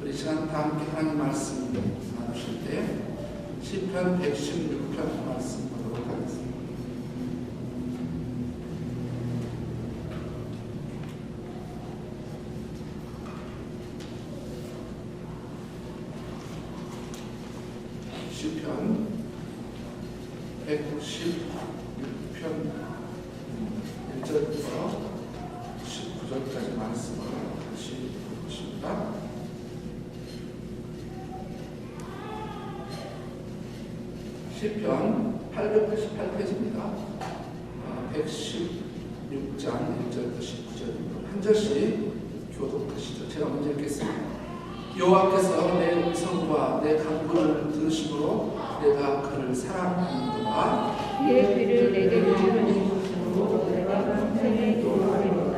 우리 시간 다 함께 하나님 말씀 나누실 때 시편 116편 말씀 보도록 하겠습니다. 시편 196편 1절부터 19절까지 말씀을 다시 보십니다. 시편 888페이지입니다. 116장 1절부터 19절입니다. 한 절씩 교독하시죠. 제가 먼저 읽겠습니다. 여호와께서 내 음성과 내 간구를 들으심으로 내가 그를 사랑하는도다. 그의 귀를 내게 기울이심으로 내가 평생에 기도하리로다.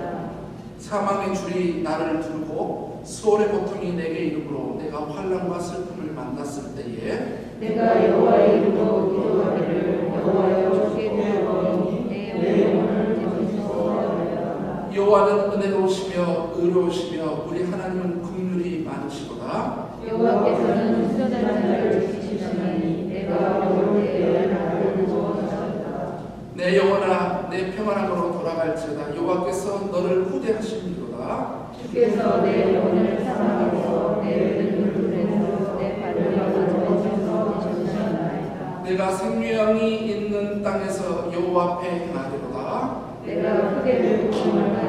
사망의 줄이 나를 두르고 수월의 고통이 내게 이르므로 내가 환난과 슬픔을 만났을 때에 내가 여호와의 이름으로 기도하기를 여호와여 주께 구하오니 내 영혼을 지키소서. 여호와는 은혜로우시며 의로우시며 우리 하나님은 긍휼이 많으시도다. 여호와께서는 순전한 자를 지키시나니 내가 어려울 때에 나를 구원하셨다. 내 영혼아 내 평안함으로 돌아갈지어다. 여호와께서 너를 후대하심이로다. 주께서 내 영혼을 사랑하셔서 내 눈물에서 내 발을 얻으시나이다. 내가 생명이 있는 땅에서 여호와 앞에 행하리로다. 내가 크게 구원하여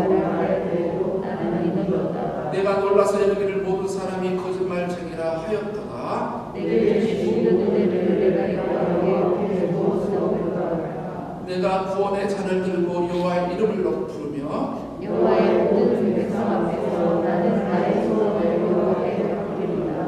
나를 되고 나는 믿었다. 내가 놀라서 이르기를 모든 사람이 거짓말쟁이라 하였도다. 내게 주신 은혜를 내가 여호와에게 들고 써보리라. 내가 구원의 잔을 들고 여호와의 이름을 부르며 여호와의 모든 백성 앞에서 나는 나의 소원을 여호와께 드리리라.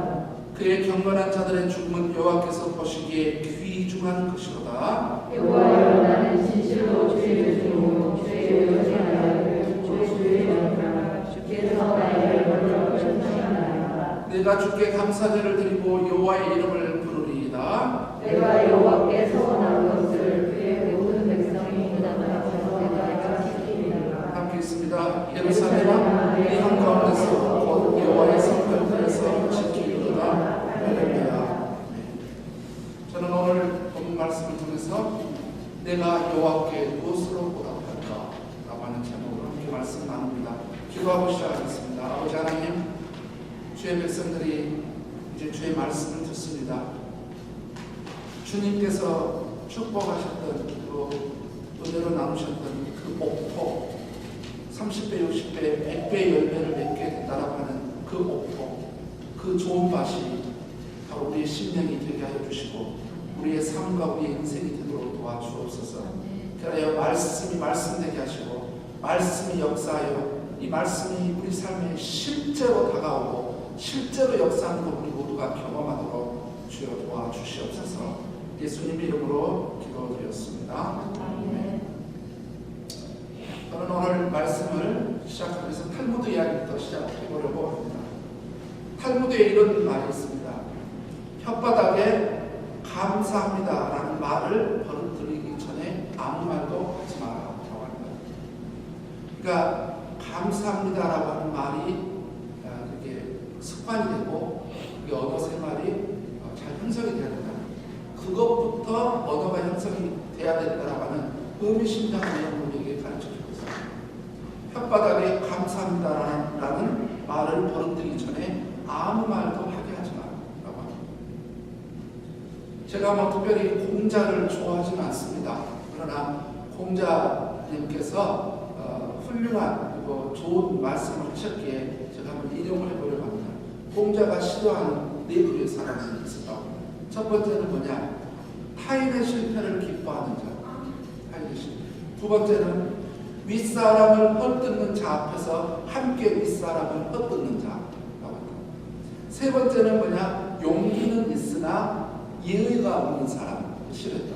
그의 경건한 자들의 죽음은 여호와께서 보시기에 귀중한 것이로다. 여호와여 나는 진실로 주의 주로 주의 의지하여 주의 영광 주께서 나의 영혼을 천천히하나이다. 내가 주께 감사제를 드리고 여호와의 이름을 부르리이다. 내가 여호와께 서원한 것을 그의 모든 백성이 부담하여서 내가 지키리라. 함께 있습니다. 예루살렘아 이 한가운데서 곧 여호와의 성전에서 지키리이다. 할렐루야. 저는 오늘 본 말씀을 통해서 내가 여호와께 무엇으로 보답할까? 라고 하는 제목으로 함께 말씀 나눕니다. 기도하고 시작하겠습니다. 아버지 하나님, 주의 백성들이 이제 주의 말씀을 듣습니다. 주님께서 축복하셨던 또 은혜로 나누셨던 그 옥토 30배, 60배, 100배의 열매를 맺게 된다라고 하는 그 옥토, 그 좋은 밭이 바로 우리의 심령이 되게 하여 주시고 우리의 삶과 우리의 인생이 되도록 도와주옵소서. 그래야 말씀이 말씀되게 하시고 말씀이 역사하여 이 말씀이 우리 삶에 실제로 다가오고 실제로 역사하는 것 우리 모두가 경험하도록 주여 도와주시옵소서. 예수님 이름으로 기도드렸습니다. 아멘. 저는 오늘 말씀을 시작하면서 탈무드 이야기부터 시작해 보려고 합니다. 탈무드에 이런 말이 있습니다. 혓바닥에 감사합니다라는 말을 버릇들이기 전에 아무 말도 하지 마라라고 합니다. 그러니까 감사합니다라고 하는 말이 그게 습관이 되고 그게 언어 생활이 잘 형성이 돼야 된다. 그것부터 언어가 형성이 돼야 된다라고 하는 의미심장한 내용을 우리에게 가르쳐주고 있습니다. 혓바닥에 감사합니다라는 말을 버릇들이기 전에 아무 말도 하게 하지 마라고 합니다. 제가 뭐 특별히 공자를 좋아하지는 않습니다. 그러나 공자님께서 훌륭한 그리고 좋은 말씀을 하셨기에 제가 한번 인용을 해보려고 합니다. 공자가 싫어하는 네 부류의 사람이 있었다고 합니다. 첫 번째는 뭐냐? 타인의 실패를 기뻐하는 자. 타인의 실패. 두 번째는 윗사람을 헛듣는 자 앞에서 함께 윗사람을 헛듣는 자라고 합니다. 세 번째는 뭐냐? 용기는 있으나 예의가 없는 사람. 싫었다.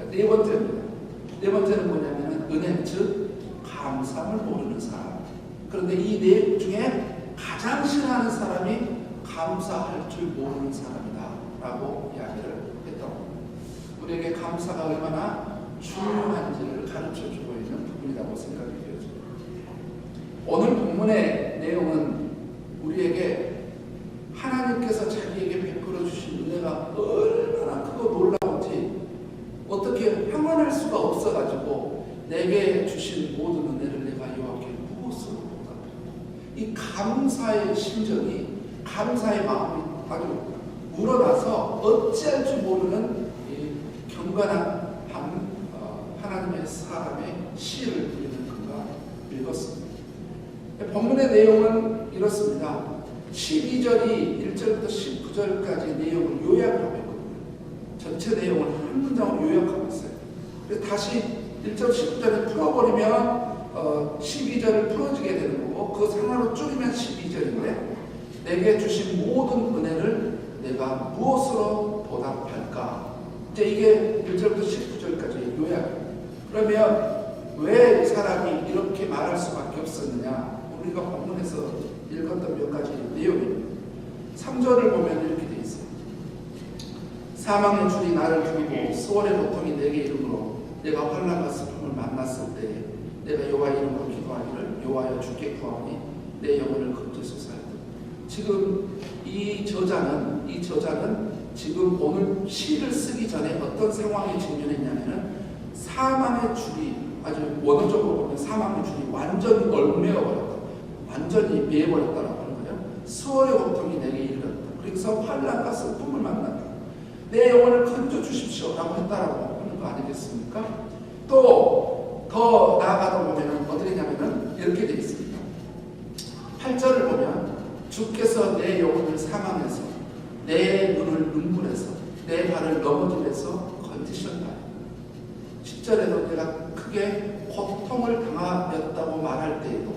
네 번째입니다. 네 번째는 뭐냐면 은혜, 즉 감사함을 모르는 사람. 그런데 이 네 중에 가장 싫어하는 사람이 감사할 줄 모르는 사람이다 라고 이야기를 했던 겁니다. 우리에게 감사가 얼마나 중요한지를 가르쳐주고 있는 부분이라고 생각이 되어집니다. 오늘 본문의 내용은 우리에게 내게 주신 모든 은혜를 내가 여호와께 무엇으로 보답할까? 이 감사의 심정이, 감사의 마음이 아주 우러나서 어찌할 줄 모르는 이 경건한 하나님의 사람의 시를 우리는 그가 읽었습니다. 본문의 내용은 이렇습니다. 12절이 1절부터 19절까지 내용을 요약하고 있거든요. 전체 내용을 한 문장으로 요약하고 있어요. 그래서 다시 1절 19절을 풀어버리면 12절을 풀어지게 되는 거고, 그 하나로 줄이면 12절인데, 내게 주신 모든 은혜를 내가 무엇으로 보답할까? 이제 이게 1절부터 19절까지 요약입니다. 그러면 왜 이 사람이 이렇게 말할 수밖에 없었느냐? 우리가 본문에서 읽었던 몇 가지 내용입니다. 3절을 보면 이렇게 되어 있어요. 사망의 줄이 나를 죽이고 수월의 고통이 내게 이르므로 내가 환난과 슬픔을 만났을 때에 내가 여호와의 이름으로 기도하기를 여호와여 주께 구하오니 내 영혼을 건져소서 하였다. 지금 이 저자는 지금 오늘 시를 쓰기 전에 어떤 상황에 직면했냐면은 사망의 줄이, 아주 원어적으로 보면 사망의 줄이 완전히 얼매어버렸다, 완전히 매어버렸다라고 하는 거예요. 수월의 고통이 내게 이르렀다. 그래서 환난과 슬픔을 만났다. 내 영혼을 건져주십시오라고 했다라고 하는 거 아니겠습니까? 또 더 나아가다 보면 어떻게 되냐면은 이렇게 되어 있습니다. 8절을 보면 주께서 내 영혼을 사망해서 내 눈을 눈물에서 내 발을 넘어짐에서 건지셨다. 10절에도 내가 크게 고통을 당하였다고 말할 때에도,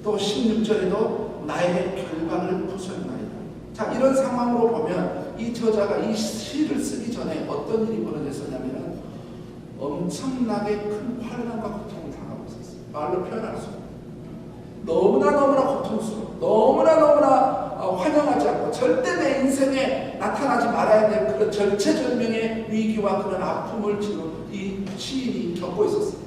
또 16절에도 나에게 결박을 부수었나이다. 자, 이런 상황으로 보면 이 저자가 이 시를 쓰기 전에 어떤 일이 벌어졌었냐면 엄청나게 큰 환난과 고통을 당하고 있었어요. 말로 표현할 수 없어요. 너무나 고통스러워, 너무나 환영하지 않고 절대 내 인생에 나타나지 말아야 될 그런 절체절명의 위기와 그런 아픔을 지금 이 시인이 겪고 있었어요.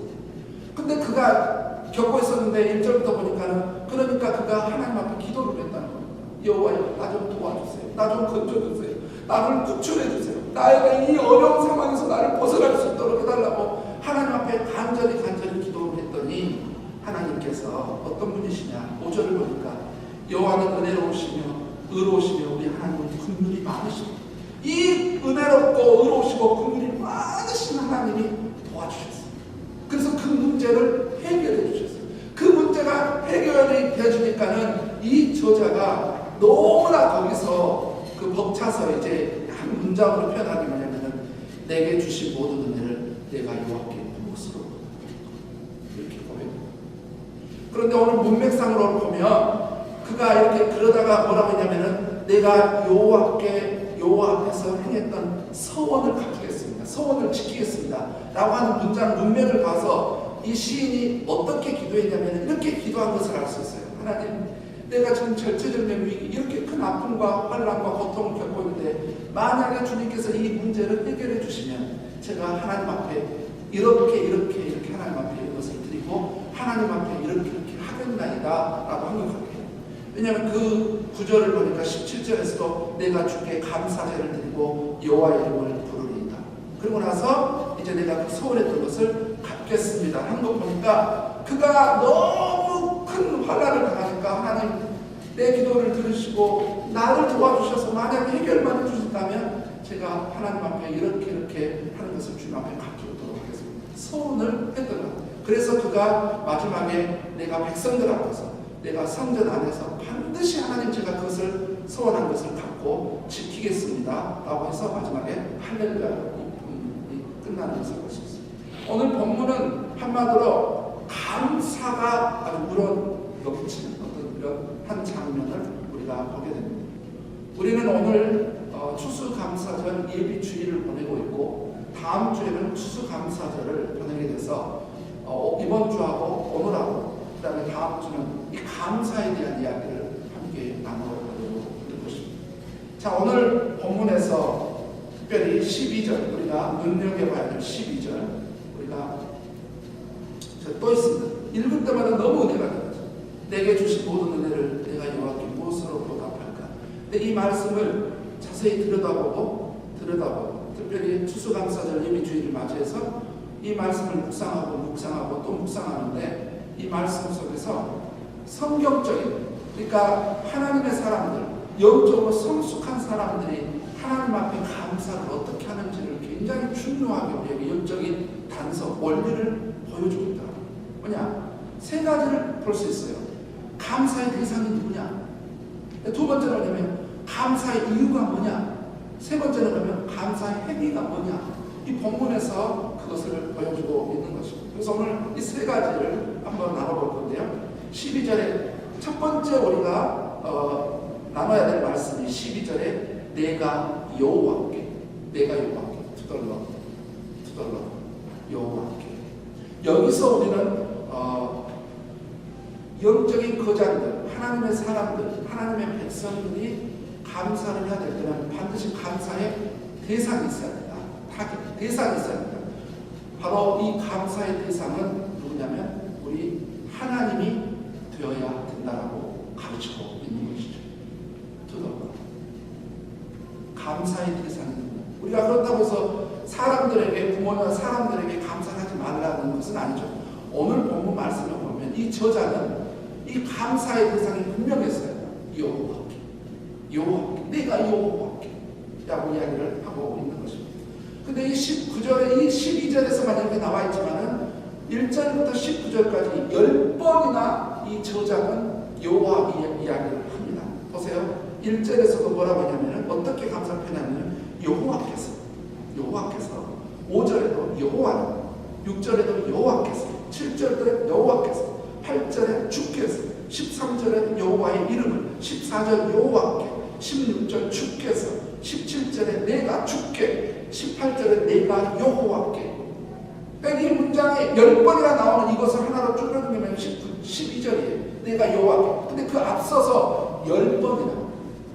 근데 그가 겪고 있었는데 1절부터 보니까는, 그러니까 그가 하나님 앞에 기도를 했다는 겁니다. 여호와여, 나 좀 도와주세요. 나 좀 건져주세요. 나를 구출해주세요. 나에게 이 어려운 상황에서 나를 벗어날 수 있도록 해달라고 하나님 앞에 간절히 기도를 했더니 하나님께서 어떤 분이시냐? 5절을 보니까 여호와는 은혜로우시며 의로우시며 우리 하나님은 긍휼이 많으시고, 이 은혜롭고 의로우시고 긍휼이 많으신 하나님이 도와주셨어요. 그래서 그 문제를 해결해 주셨어요. 그 문제가 해결이 되어주니까는 이 저자가 너무나 거기서 그 벅차서 이제 한 문장으로 표현하기 뭐냐면은 내게 주신 모든 은혜를 내가 여호와께 무엇으로 이렇게 고백합니다. 그런데 오늘 문맥상으로 보면 그가 이렇게 그러다가 뭐라고 했냐면은 내가 여호와 앞에서 행했던 서원을 갚겠습니다. 서원을 지키겠습니다. 라고 하는 문맥을 봐서 이 시인이 어떻게 기도했냐면 이렇게 기도한 것을 알 수 있어요. 하나님, 내가 지금 절체절명 위기, 이렇게 큰 아픔과 환난과 고통을 겪고 있는데 만약에 주님께서 이 문제를 해결해 주시면 제가 하나님 앞에 이렇게 하나님 앞에 이것을 드리고 하나님 앞에 이렇게 하겠나이다 라고 한 것 같아요. 왜냐하면 그 구절을 보니까 17절에서도 내가 주께 감사제를 드리고 여호와의 이름을 부르리이다. 그러고 나서 이제 내가 그 소원했던 것을 갚겠습니다 한 거 보니까 그가 너무 큰 환난을 당하니까 하나님 내 기도를 들으시고 나를 도와주셔서 만약에 해결만 해주신다면 제가 하나님 앞에 이렇게 하는 것을 주님 앞에 갚도록 하겠습니다. 소원을 했던 것 같아요. 그래서 그가 마지막에 내가 백성들 앞에서, 내가 성전 안에서 반드시 하나님 제가 그것을 소원한 것을 갚고 지키겠습니다 라고 해서 마지막에 할렐루야로 끝나는 것을 볼 수 있습니다. 오늘 본문은 한마디로 감사가 아주 넘치는 어떤 이런 한 장면을 우리가 보게 됩니다. 우리는 오늘 추수감사절 예비주일을 보내고 있고 다음 주에는 추수감사절을 보내게 돼서 이번 주하고 오늘하고 그 다음에 다음 주는 이 감사에 대한 이야기를 함께 나눠보려고 하는 것입니다. 자, 오늘 본문에서 특별히 12절, 우리가 눈여겨봐야 될 12절 우리가 또 있습니다. 읽을 때마다 너무 은혜가 되죠. 내게 주신 모든 은혜를 내가 여호와께 무엇으로 보답할까? 근데 이 말씀을 자세히 들여다보고 특별히 추수감사절 예비주일을 맞이해서 이 말씀을 묵상하고 또 묵상하는데 이 말씀 속에서 성경적인, 그러니까 하나님의 사람들, 영적으로 성숙한 사람들이 하나님 앞에 감사를 어떻게 하는지를 굉장히 중요하게 우리에게 영적인 단서, 원리를 보여주고 있다. 뭐냐? 세 가지를 볼 수 있어요. 감사의 대상이 누구냐? 두 번째는 뭐냐면 감사의 이유가 뭐냐? 세 번째는 그러면 감사의 행위가 뭐냐? 이 본문에서 그것을 보여주고 있는 것입니다. 그래서 오늘 이 세 가지를 한번 나눠볼 건데요. 12절에 첫 번째 우리가 나눠야 될 말씀이 12절에 내가 여호와께 투덜러 여호와께. 여기서 우리는 영적인 거장들, 하나님의 사람들, 하나님의 백성들이 감사를 해야 될 때는 반드시 감사의 대상이 있어야 된다. 대상이 있어야 된다. 바로 이 감사의 대상은 누구냐면 우리 하나님이 되어야 된다라고 가르치고 있는 것이죠. 두더러 감사의 대상이 누구냐. 우리가 그렇다고 해서 사람들에게, 부모나 사람들에게 감사하지 말라는 것은 아니죠. 오늘 본문 말씀을 보면 이 저자는 이 감사의 대상이 분명했어요. 여호와께, 내가 여호와께 라고 이야기를 하고 있는 것입니다. 근데 이 19절에, 이 12절에서만 이렇게 나와 있지만은 1절부터 19절까지 10번이나 이 저자는 여호와 이야기를 합니다. 보세요. 1절에서도 뭐라고 하냐면 어떻게 감사를 표현하냐면 여호와께서 5절에도 여호와는, 6절에도 여호와께서, 7절에도 여호와께서, 8절에 주께서, 13절에 여호와의 이름을, 14절 여호와께, 16절 주께서, 17절에 내가 주께, 18절에 내가 여호와께. 그러니까 이 문장에 10번이나 나오는 이것을 하나로 줄여주면 12절이에요. 내가 여호와께. 근데 그 앞서서 10번이나,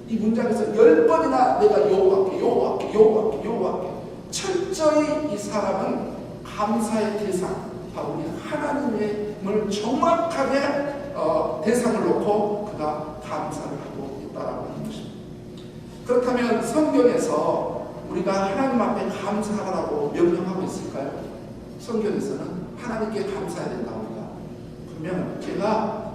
이 문장에서 10번이나 내가 여호와께 철저히 이 사람은 감사의 대상, 바로 하나님을 정확하게 대상을 놓고 그가 감사를 하고 있다라고 하는 것입니다. 그렇다면 성경에서 우리가 하나님 앞에 감사하라고 명령하고 있을까요? 성경에서는 하나님께 감사해야 된다 우리가. 그러면 제가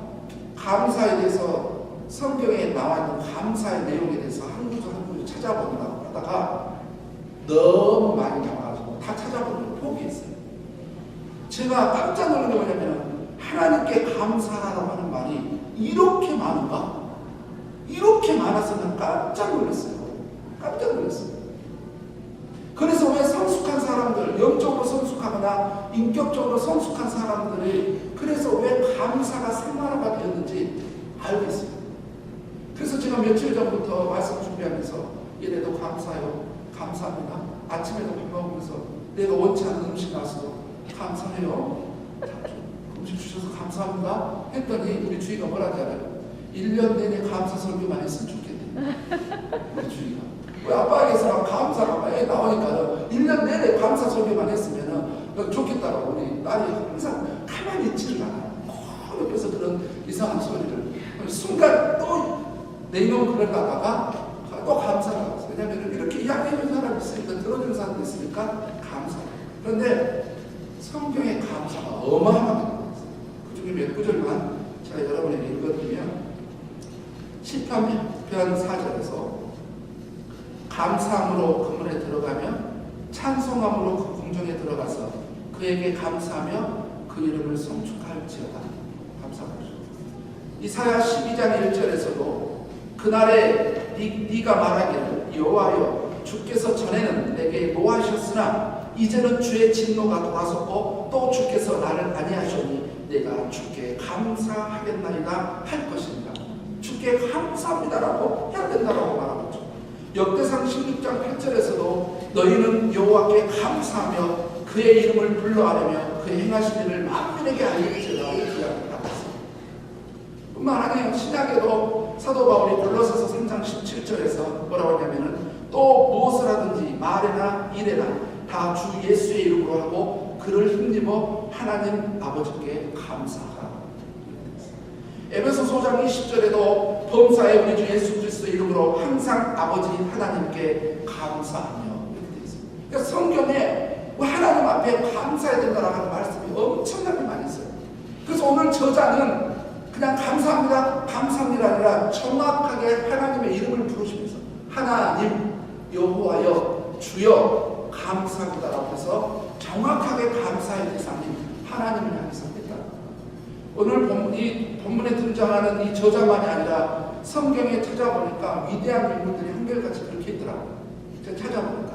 감사에 대해서 성경에 나와 있는 감사의 내용에 대해서 한 구절 찾아본다고 하다가 너무 많이 나와가지고 다 찾아보는 포기했어요. 제가 깜짝 놀란 게 뭐냐면 하나님께 감사하라고 하는 말이 이렇게 많은가? 이렇게 많아서는 깜짝 놀랐어요. 그래서 왜 성숙한 사람들, 영적으로 성숙하거나 인격적으로 성숙한 사람들이 그래서 왜 감사가 생활화가 되었는지 알겠어요. 그래서 제가 며칠 전부터 말씀 준비하면서 얘네도 감사해요. 감사합니다. 아침에도 밥 먹으면서 내가 원치 않는 음식 나와서 감사해요. 음식 주셔서 감사합니다. 했더니 우리 주희가 뭐라 하지 않아요? 1년 내내 감사 설교만 했으면 좋겠네. 우리 주희가. 왜 아빠에게서 감사가 애 나오니까 1년 내내 감사 설교만 했으면 좋겠다고 우리 딸이 항상 가만히 있지를 않아요. 옆에서 그런 이상한 소리를. 순간 또 내 이놈 그러다가 또 감사를 하고 있어요. 왜냐하면 이렇게 이야기하는 사람이 있으니까, 들어주는 사람이 있으니까 감사해요. 그런데 성경의 감사가 어마어마하게 나와있어요. 그 중에 몇 구절만 제가 여러분에게 읽어드리면 시편 4절에서 감사함으로 그물에 들어가며 찬송함으로 그 궁정에 들어가서 그에게 감사하며 그 이름을 성축할지어다. 감사합니다. 이사야 12장 1절에서도 그날에 네가 말하기를 여호와여 주께서 전에는 내게 노하셨으나 이제는 주의 진노가 돌아섰고 또 주께서 나를 아니하셨니 내가 주께 감사하겠나이다 할 것입니다. 주께 감사합니다라고 해야 된다라고 말하고 있죠. 역대상 16장 8절에서도 너희는 여호와께 감사하며 그의 이름을 불러하려며 그의 행하신 일을 만민에게 알릴지어다 이렇게 이야기하고 있습니다. 뿐만 아니라 신약에도 사도 바울이 골로새서 3장 17절에서 뭐라고 하냐면은 또 무엇을 하든지 말이나 일에나 다 주 예수의 이름으로 하고 그를 힘입어 하나님 아버지께 감사하라. 에베소 5장 20절에도 범사에 우리 주 예수 그리스도의 이름으로 항상 아버지 하나님께 감사하며 이렇게 되어 있습니다. 그러니까 성경에 하나님 앞에 감사해야 된다라고 하는 말씀이 엄청나게 많이 있어요. 그래서 오늘 저자는 그냥 감사합니다, 감사합니다 아니라 정확하게 하나님의 이름을 부르시면서 하나님, 여호와여, 주여 감사합니다라고 해서 정확하게 감사의 대상이 하나님을 향해서 했다. 오늘 이 본문에 등장하는 이 저자만이 아니라 성경에 찾아보니까 위대한 인물들이 한결같이 그렇게 있더라고요. 제가 찾아보니까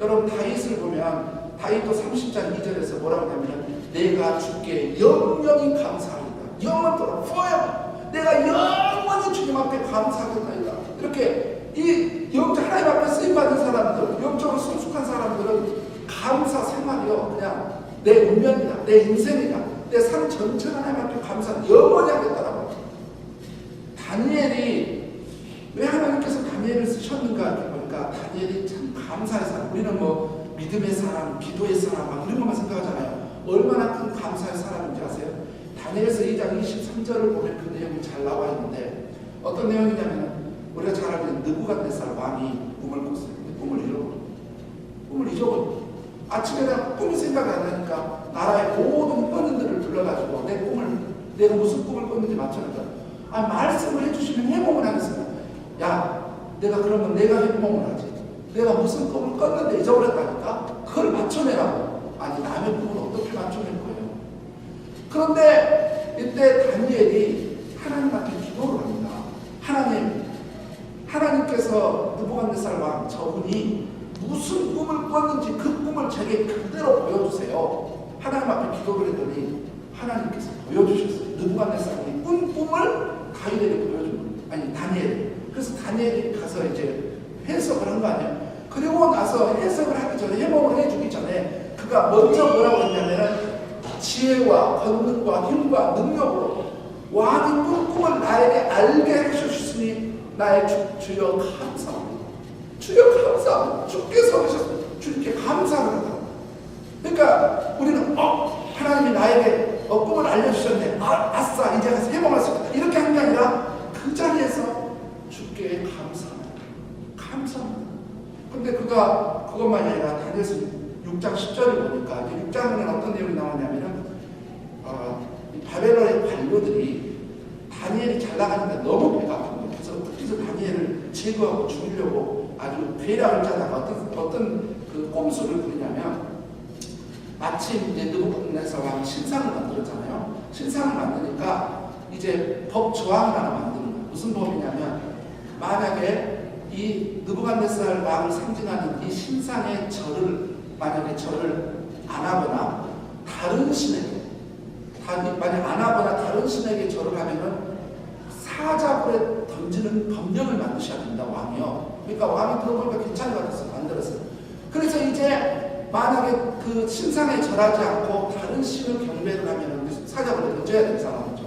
여러분 다윗을 보면 다윗도 30장 2절에서 뭐라고 하냐면 내가 주께 영원히 감사합니다. 영원토록 forever 내가 영원히 주님 앞에 감사하겠나이다. 이렇게 이 하나님 앞에 쓰임받은 사람들, 영적으로 성숙한 사람들은 감사 생활이요 그냥 내 운명이다, 내 인생이다, 내 삶 전체가 하나님 앞에 감사 영원히 하겠다라고. 다니엘이 왜 하나님께서 다니엘을 쓰셨는가 이렇게 보니까 다니엘이 참 감사의 사람. 우리는 뭐 믿음의 사람, 기도의 사람 막 이런 것만 생각하잖아요. 얼마나 큰 감사의 사람인지 아세요? 다니엘서 2장 23절을 보면 그 내용이 잘 나와 있는데 어떤 내용이냐면 우리가 잘 알고 있는 느부갓네살 왕이 꿈을 꿨어요. 꿈을 잊어버려. 아침에 내가 꿈이 생각이 안 나니까 나라의 모든 현인들을 불러가지고 내가 무슨 꿈을 꿨는지 맞춰니까 말씀을 해주시면 해몽을 하겠습니다. 야, 그러면 내가 해몽을 하지. 내가 무슨 꿈을 꿨는데 잊어버렸다니까? 그걸 맞춰내라고. 아니, 남의 꿈을 어떻게 맞춰낼 거예요? 그런데 이때 다니엘이 하나님 앞에 기도를 합니다. 하나님께서 느부갓네살 왕 저분이 무슨 꿈을 꿨는지 그 꿈을 제게 그대로 보여주세요. 하나님 앞에 기도를 했더니 하나님께서 보여주셨어요. 느부갓네살이 꾼 꿈을 다니엘에게 보여준 거예요. 다니엘. 그래서 다니엘이 가서 이제 해석을 한 거 아니에요. 그리고 나서 해석을 하기 전에, 해몽을 해주기 전에 그가 먼저 뭐라고 했냐면 지혜와 권능과 힘과 능력으로 왕이 꾼 꿈을 나에게 알게 하셨으니 나의 주여 감사합니다. 주여 감사합니다. 주께서 하셨습니다. 주님께 감사합니다. 그러니까 우리는 하나님이 나에게 꿈을 알려주셨네. 아싸 이제 가서 해몽할 수 있다. 이렇게 한 게 아니라 그 자리에서 주께 감사합니다. 근데 그것만이 아니라 다니엘서 6장 10절을 보니까 이제 6장에는 어떤 내용이 나오냐면은 바벨론의 관료들이 다니엘이 잘 나가니까 너무 배가 아픈 거예요. 그래서 다니엘을 제거하고 죽이려고 아주 괴략을 짜다가 어떤 그 꼼수를 부리냐면 마침 이제 느부갓네살 왕이 신상을 만들었잖아요. 신상을 만드니까 이제 법 조항을 하나 만드는 거예요. 무슨 법이냐면 만약에 이 느부갓네살 왕을 상징하는 이 신상의 만약에 절을 안 하거나 다른 신에게 만약 안 하거나 다른 신에게 절을 하면은 사자굴에 던지는 법령을 만드셔야 된다, 왕이요. 그러니까 왕이 들어보니까 괜찮은 것 같아서 만들었어요. 그래서 이제 만약에 그 신상에 절하지 않고 다른 신을 경배를 하면은 사자굴에 던져야 되는 상황이죠.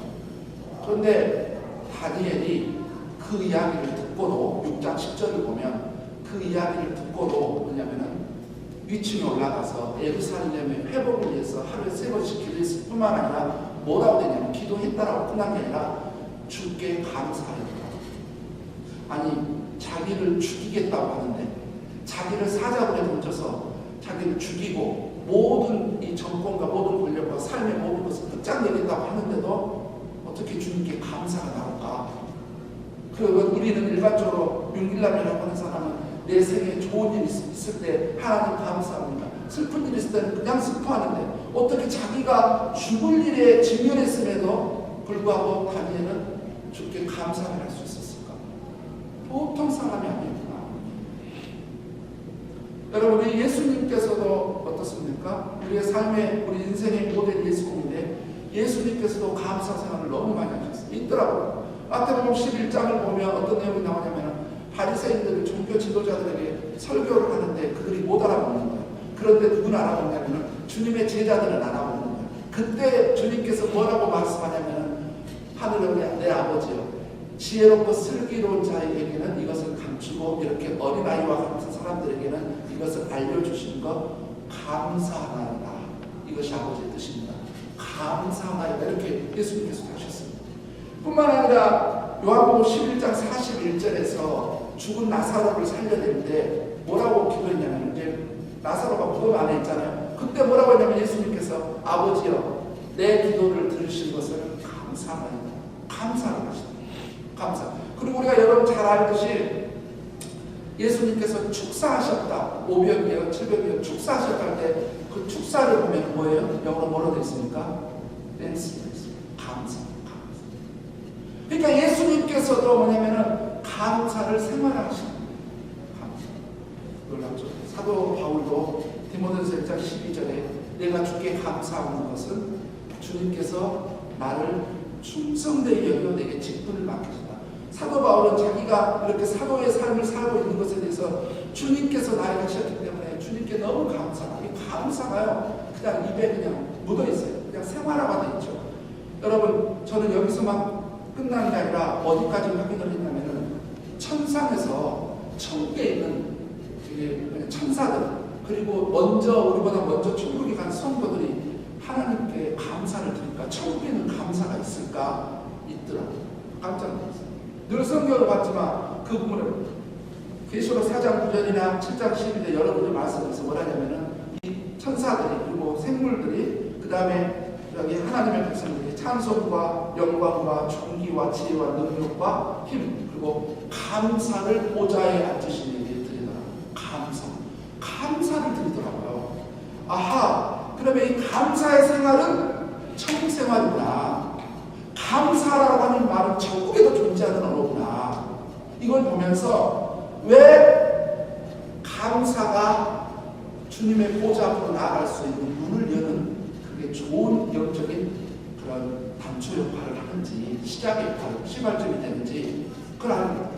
그런데 다니엘이 그 이야기를 듣고도 6장 10절을 보면 그 이야기를 듣고도 뭐냐면은 위층에 올라가서 예루살렘의 회복을 위해서 하루에 3번씩 기도했을 뿐만 아니라 뭐라고 되냐면 기도했다라고 끝난 게 아니라 주께 감사했다. 아니 자기를 죽이겠다고 하는데 자기를 사자굴에 던져서 자기를 죽이고 모든 이 정권과 모든 권력과 삶의 모든 것을 끝장내겠다고 하는데도 어떻게 주님께 감사가 나올까? 우리는 일반적으로 윤길남이라고 하는 사람은 내 생에 좋은 일이 있을 때 하나님 감사합니다. 슬픈 일이 있을 때는 그냥 슬퍼하는데 어떻게 자기가 죽을 일에 직면했음에도 불구하고 다니엘은 주께 감사를 할 수 있었을까? 보통 사람이 아니구나. 여러분, 우리 예수님께서도 어떻습니까? 우리의 삶의, 우리 인생의 모델 예수님인데 예수님께서도 감사 생활을 너무 많이 하셨어요. 있더라고요. 마태복음 11장을 보면 어떤 내용이 나오냐면 바리새인들이 종교 지도자들에게 설교를 하는데 그들이 못 알아먹는 거예요. 그런데 누구는 알아먹냐면 주님의 제자들은 알아먹는 거예요. 그때 주님께서 뭐라고 말씀하냐면 하늘의 내 아버지요, 지혜롭고 슬기로운 자에게는 이것을 감추고 이렇게 어린아이와 같은 사람들에게는 이것을 알려주신 것 감사하나이다. 이것이 아버지의 뜻입니다. 감사하나이다. 이렇게 예수님께서 하셨습니다. 뿐만 아니라 요한복음 11장 41절에서 죽은 나사로를 살려내는데 뭐라고 기도했냐면 이제 나사로가 무덤 안에 있잖아요. 그때 뭐라고 했냐면 예수님께서 아버지여 내 기도를 들으신 것을 감사합니다. 감사를 하시다. 감사. 그리고 우리가 여러분 잘 알듯이 예수님께서 축사하셨다. 500이요, 700이요 축사하셨다 할 때 그 축사를 보면 뭐예요? 영어로 뭐로 되어 있습니까? 댄스. 감사. 그러니까 예수님께서도 뭐냐면은 감사를 생활하시는 감사. 놀랍죠. 사도 바울도 디모데후서 1장 12절에 내가 주께 감사하는 것은 주님께서 나를 충성되게 여겨 내게 직분을 맡기시다. 사도 바울은 자기가 이렇게 사도의 삶을 살고 있는 것에 대해서 주님께서 나에게 하셨기 때문에 주님께 너무 감사하고 이 감사가요 그냥 입에 그냥 묻어있어요. 그냥 생활화가 돼 있죠. 여러분 저는 여기서만 끝나는 게 아니라 어디까지 확인을 했냐면은 천상에서 천국에 있는 천사들 그리고 우리보다 먼저 천국에 간 성도들이 하나님께 감사를 드리니까 천국에는 감사가 있을까? 있더라고요. 깜짝 놀랐어요. 늘 성경을 봤지만 그 부분을 계시록 4장 9절이나 7장 12절 여러분들 말씀에서 뭐라냐면은 이 천사들이 그리고 생물들이 그 다음에 여기 하나님의 백성들이 찬송과 영광과 존귀와 지혜와 능력과 힘 그리고 감사를 보좌에 앉으신 이에게 드리더라고요. 감사를 드리더라고요. 아하, 그러면 이 감사의 생활은 천국 생활이구나. 감사라고 하는 말은 천국에도 존재하는 언어구나. 이걸 보면서 왜 감사가 주님의 보좌 앞으로 나아갈 수 있는 문을 여는 그게 좋은 영적인 그런 단초 역할을 하는지 시작의 역할을 시발점이 되는지 그걸 압니다.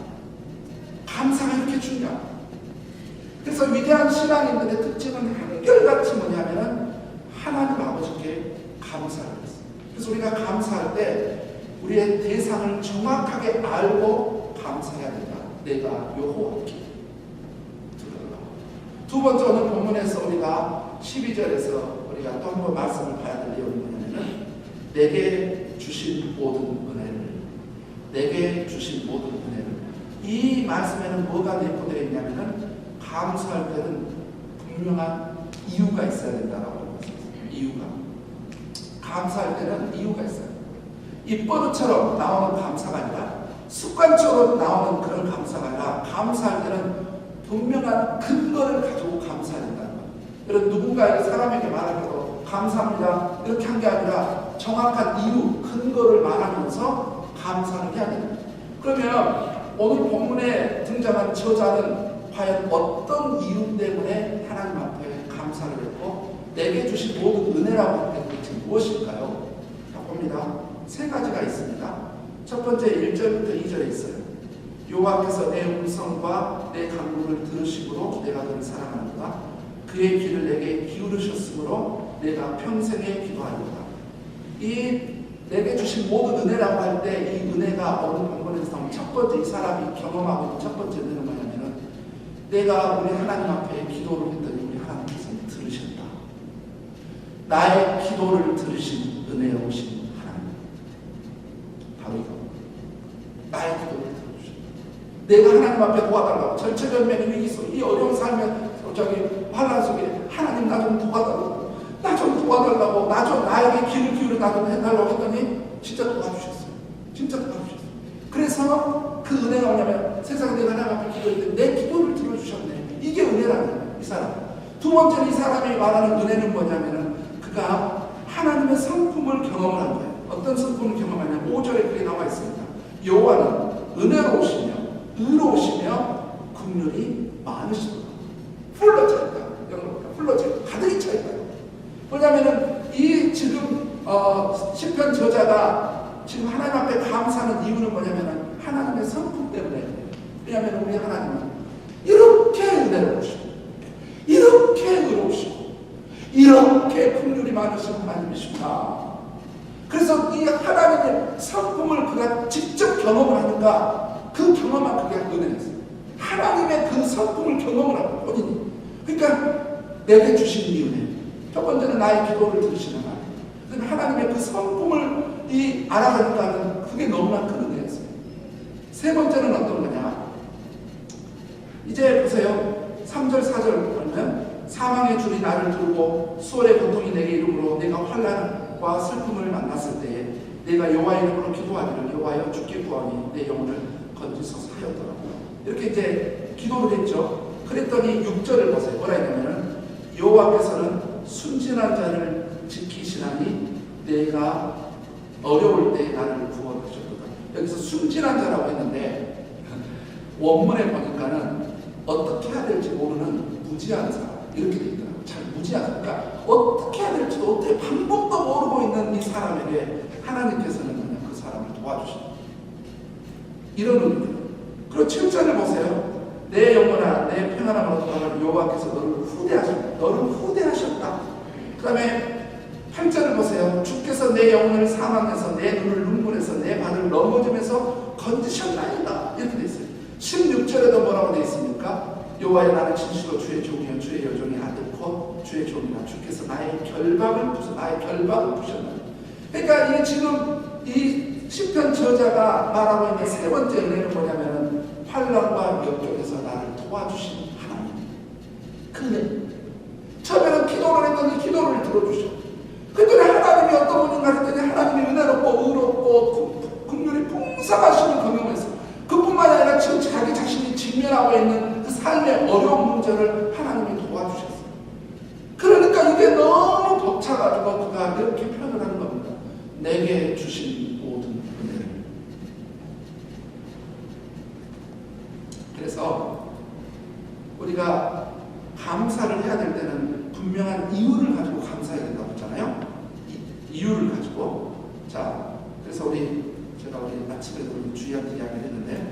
감사가 이렇게 중요합니다. 그래서 위대한 신앙인들의 특징은 한결같이 뭐냐면은 하나님 아버지께 감사를 했어요. 그래서 우리가 감사할 때 우리의 대상을 정확하게 알고 감사해야 된다. 내가 여호와께. 두 번째 오늘 본문에서 우리가 12절에서 우리가 또 한 번 말씀을 봐야 될 내용이 뭐냐면은 내게 주신 모든 은혜를 이 말씀에는 뭐가 내포되어 있냐면은 감사할 때는 분명한 이유가 있어야 된다라고 했습니다. 이유가. 감사할 때는 이유가 있어요. 입버릇처럼 나오는 감사가 아니라 습관적으로 나오는 그런 감사가 아니라 감사할 때는 분명한 근거를 가지고 감사해야 된다는 거예요. 여러분 누군가에게 사람에게 말하면서 감사합니다 이렇게 한 게 아니라 정확한 이유, 근거를 말하면서 감사를 해야 됩니다. 그러면 오늘 본문에 등장한 저자는 과연 어떤 이유 때문에 하나님 앞에 감사를 했고 내게 주신 모든 은혜라고 하는 것이 무엇일까요? 봅니다. 세 가지가 있습니다. 첫 번째 1절부터 2절에 있어요. 여호와께서 내 음성과 내 간구를 들으심으로 내가 그를 사랑하노라. 그의 귀를 내게 기울이셨으므로 내가 평생에 기도하리로다. 이 내게 주신 모든 은혜라고 할 때 이 은혜가 오늘 본문에서 나온 첫 번째 이 사람이 경험하고 있는 첫 번째 은혜는 뭐냐면은 내가 우리 하나님 앞에 기도를 했더니 우리 하나님께서 들으셨다. 나의 기도를 들으신 은혜로우신 하나님. 바로 이거. 나의 기도를 들어주셨다. 내가 하나님 앞에 도와달라고 절체절명의 위기 속 이 어려운 삶에 환난 속에 하나님 나 좀 도와달라고 나 좀 도와달라고 나 좀 나에게 귀를 기울여 나 좀 해달라고 했더니 진짜 도와주셨어요. 진짜 도와주셨어요. 그래서 그 은혜가 뭐냐면 세상에 내가 하나님 앞에 기도했는데 내 기도를 들어주셨네. 이게 은혜라는 거예요. 이 사람. 두 번째는 이 사람이 말하는 은혜는 뭐냐면은 그가 하나님의 성품을 경험을 한 거예요. 어떤 성품을 경험하냐면 5절에 그게 나와 있습니다. 여호와는 은혜로우시며 의로우시며 긍휼이 많으시도다. 풀로 차있다. 영어로 풀로 차있다. 가득히 차있다. 뭐냐면은 이 지금 시편 저자가 지금 하나님 앞에 감사하는 이유는 뭐냐면은 하나님의 성품 때문에. 왜냐하면 우리 하나님은 이렇게 은혜로우시고 이렇게 의로우시고 이렇게 긍휼이 많으신 하나님이시구나. 그래서 이 하나님의 성품을 그가 직접 경험을 하는가 그 경험만 그게 은혜였어요. 하나님의 그 성품을 경험을 하는 본인이. 그러니까 내게 주신 이 은혜. 첫 번째는 나의 기도를 들으시는 하나님. 그다음에 하나님의 그 성품을 알아가니까는 그게 너무나 큰 은혜였어요. 세 번째는 어떤 거냐? 이제 보세요. 3절 4절 보면 3 사망의 줄이 나를 두르고 수월의 고통이 내게 이르므로 내가 환난과 슬픔을 만났을 때에 내가 여호와의 이름으로 기도하기를 여호와여 주께 구하니 내 영혼을 건지소서 하였더라고요. 이렇게 이제 기도를 했죠. 그랬더니 6절을 보세요. 뭐라 했냐면은 여호와께서는 순진한 자를 지키시나니 내가 어려울 때 나를 구원하셨도다. 여기서 순진한 자라고 했는데 원문에 보니까는 어떻게 해야 될지 모르는 무지한 사람 이렇게 돼 있더라고요. 잘 무지한 사람. 그러니까 어떻게 해야 될지도 어떻게 방법도 모르고 있는 이 사람에게 하나님께서는 그냥 그 사람을 도와주십니다. 이런 의미입니다. 그리고 7절을 보세요. 내 영혼아 내 평안함으로 돌아가는 여호와께서 너를 후대하셨다. 그 다음에 8절을 보세요. 주께서 내 영혼을 사망해서 내 눈을 눈물에서 내 발을 넘어짐에서 건지셨나이다. 이렇게 돼 있어요. 16절에도 뭐라고 되어 있습니까? 여호와여 나는 진실로 주의 종이요 주의 여종이 아들 곧 주의 종이라 주께서 나의 결박을 부셨나이다. 그러니까 이게 지금 이 시편 저자가 말하고 있는 세 번째 은혜는 뭐냐면은 환난과 역경에서 나를 도와주신 하나님. 근데 처음에는 기도를 했더니 기도를 들어주셔. 그랬더니 하나님이 어떤 분인가 했더니 하나님이 은혜롭고 의롭고 긍휼이 풍성하시는 경험을 했어요. 그뿐만 아니라 지금 자기 자신이 직면하고 있는 그 삶의 어려운 문제를 하나님이 도와주셨어요. 그러니까 이게 너무 벅차가지고 그가 이렇게 표현을 하는 겁니다. 내게 주신 모든 은혜를. 그래서 우리가 감사를 해야 될 때는 분명한 이유를 가지고 감사해야 된다고 했잖아요. 이유를 가지고. 자, 그래서 제가 우리 아침에도 주희한테 이야기를 했는데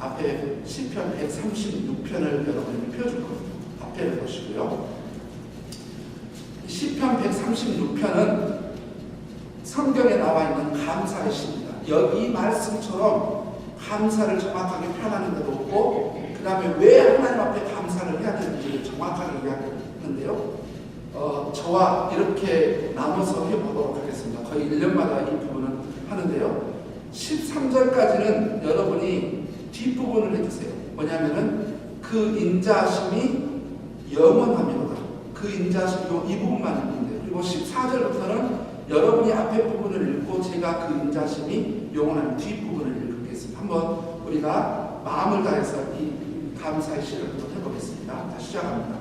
앞에 시편 136편을 여러분이 펴줄 겁니다. 앞에 보시고요. 시편 136편은 성경에 나와 있는 감사의 시입니다. 여기 말씀처럼 감사를 정확하게 표현하는 데도 없고 그 다음에 왜 하나님 앞에 감사를 해야 되는지를 정확하게 이야기했는데요. 저와 이렇게 나눠서 해보도록 하겠습니다. 거의 1년마다 이 부분은 하는데요. 13절까지는 여러분이 뒷부분을 해주세요. 뭐냐면은 그 인자하심이 영원하미로다. 그 인자하심이 이 부분만 읽으면 돼요. 그리고 14절부터는 여러분이 앞에 부분을 읽고 제가 그 인자하심이 영원한 뒷부분을 읽겠습니다. 한번 우리가 마음을 다해서 이 감사의 시를 한번 해보겠습니다. 자, 시작합니다.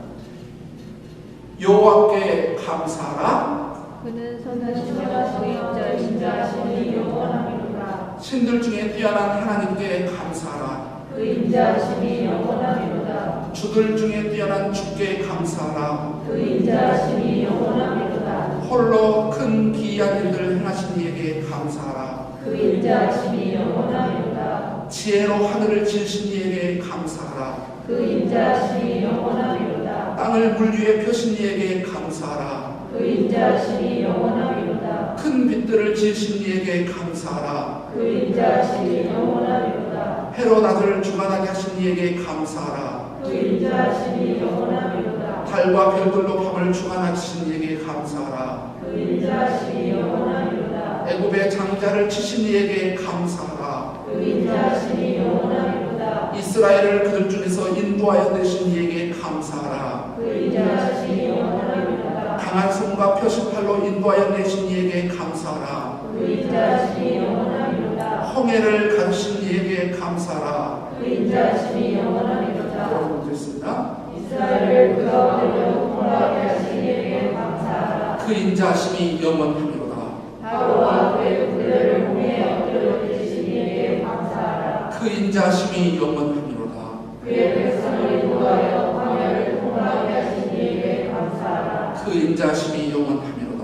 여호와께 감사하라. 그는 선하시며 인자하심이 영원하미로다. 신들 중에 뛰어난 하나님께 감사하라. 그 인자하심이 영원하미로다. 주들 중에 뛰어난 주께 감사하라. 그 인자하심이 영원하미로다. 홀로 큰 기이한 일들 행하신 이에게 감사하라. 그 인자하심이 영원하미로다. 지혜로 하늘을 지으신 이에게 감사하라. 그 인자하심이 영원하미로다. 땅을 물 위에 펴신 이에게 감사하라. 그 인자하심이 영원하미로다. 큰 빛들을 지으신 이에게 감사하라. 그 인자하심이 영원하미로다. 해로 나들을 주관하게 하신 이에게 감사하라. 그 인자하심이 영원하미로다. 달과 별들로 밤을 주관하신 이에게 감사하라. 그 인자하심이 영원하미로다. 애굽의 장자를 치신 이에게 감사하라. 그 인자하심이 영원하미로다. 이스라엘을 그들 중에서 인도하여 내신 이에게 감사하라. 그 인자하심이 영원하미로다. 강한 손과 표시팔로 인도하여 내신 이에게 감사하라. 그 인자하심이 영원하미로다. 홍해를 가르신 이에게 감사하라. 그 인자하심이 영원하미로다. 여러분 있습니다. 이스라엘을 그 가운데로 통과하게 하신 이에게 감사하라. 그 인자하심이 영원하미로다. 바로와 그의 군대를 홍해에 엎드려 계신 이에게 감사하라. 그 인자하심이 영원하미로다. 그의 백성을 인도하여 광야를 통과하게 하신 이에게 감사하라. 그 인자하심이 영원하미로다.